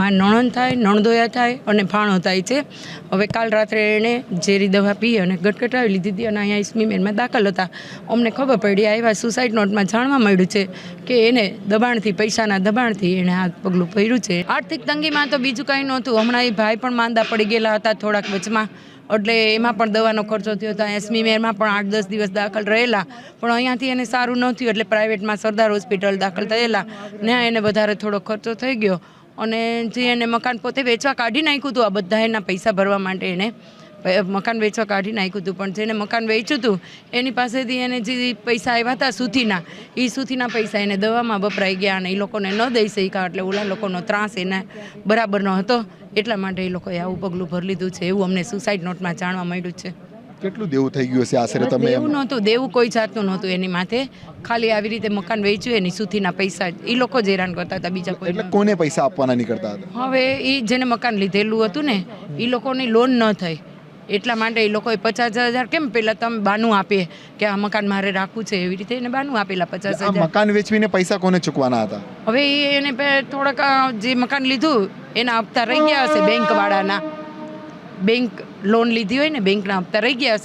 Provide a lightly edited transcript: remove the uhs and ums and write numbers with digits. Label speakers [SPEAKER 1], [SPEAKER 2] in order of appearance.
[SPEAKER 1] નણંદ થાય, નણદોયા થાય અને ભાણો થાય છે. હવે કાલ રાત્રે એણે ઝેરી દવા પી અને ગટગટાવી લીધી હતી અને અહીંયા સ્મીમેરમાં દાખલ હતા. અમને ખબર પડી, આવ્યા સુસાઇડ નોટમાં જાણવા મળ્યું છે કે એને દબાણથી, પૈસાના દબાણથી એણે આ પગલું ભર્યું છે. આર્થિક તંગીમાં તો બીજું કંઈ નહોતું. હમણાં એ ભાઈ પણ માંદા પડી ગયેલા હતા થોડાક વચમાં, એટલે એમાં પણ દવાનો ખર્ચો થયો હતો. અહીંયા સ્મીમેરમાં પણ 8-10 દિવસ દાખલ રહેલા, પણ અહીંયાથી એને સારું ન થયું એટલે પ્રાઇવેટમાં સરદાર હોસ્પિટલ દાખલ થયેલા. ત્યાં એને વધારે થોડો ખર્ચો થઈ ગયો અને જે એને મકાન પોતે વેચવા કાઢી નાખ્યું હતું. આ બધા એના પૈસા ભરવા માટે એને મકાન વેચવા કાઢી નાખ્યું હતું, પણ જેને મકાન વેચ્યું હતું એની પાસેથી એને જે પૈસા આવ્યા હતા સુથીના, એ સુથીના પૈસા એને દવામાં વપરાઈ ગયા અને એ લોકોને ન દઈ શક્યા, એટલે ઓલા લોકોનો ત્રાસ એને બરાબરનો હતો. એટલા માટે એ લોકોએ આવું પગલું ભરી લીધું છે, એવું અમને સુસાઇડ નોટમાં જાણવા મળ્યું છે.
[SPEAKER 2] કેટલું દેવું થઈ ગયું હશે આશરે? તમે
[SPEAKER 1] દેવું નહોતું, દેવું કોઈ જાતનું નહોતું એની માથે, ખાલી આવી રીતે મકાન વેચ્યું એની સુથીના પૈસા એ લોકો જ હેરાન કરતા હતા, બીજા કોઈ.
[SPEAKER 2] એટલે કોને પૈસા આપવાના નીકળતા હતા?
[SPEAKER 1] હવે એ જેને મકાન લીધેલું હતું ને એ લોકોની લોન ન થઈ એટલા માટે એ લોકોએ 50,000 કેમ પહેલાં તમે બાનું આપીએ કે આ મકાન મારે રાખવું છે, એવી રીતે એને બાનું આપેલા 50,000.
[SPEAKER 2] મકાન વેચવીને પૈસા કોને ચૂકવાના હતા?
[SPEAKER 1] હવે એને થોડાક જે મકાન લીધું એના હપ્તા રહી ગયા હશે બેંકવાળાના, બેંક લોન લીધી હોય ને બેંકના હપ્તા રહી ગયા હશે.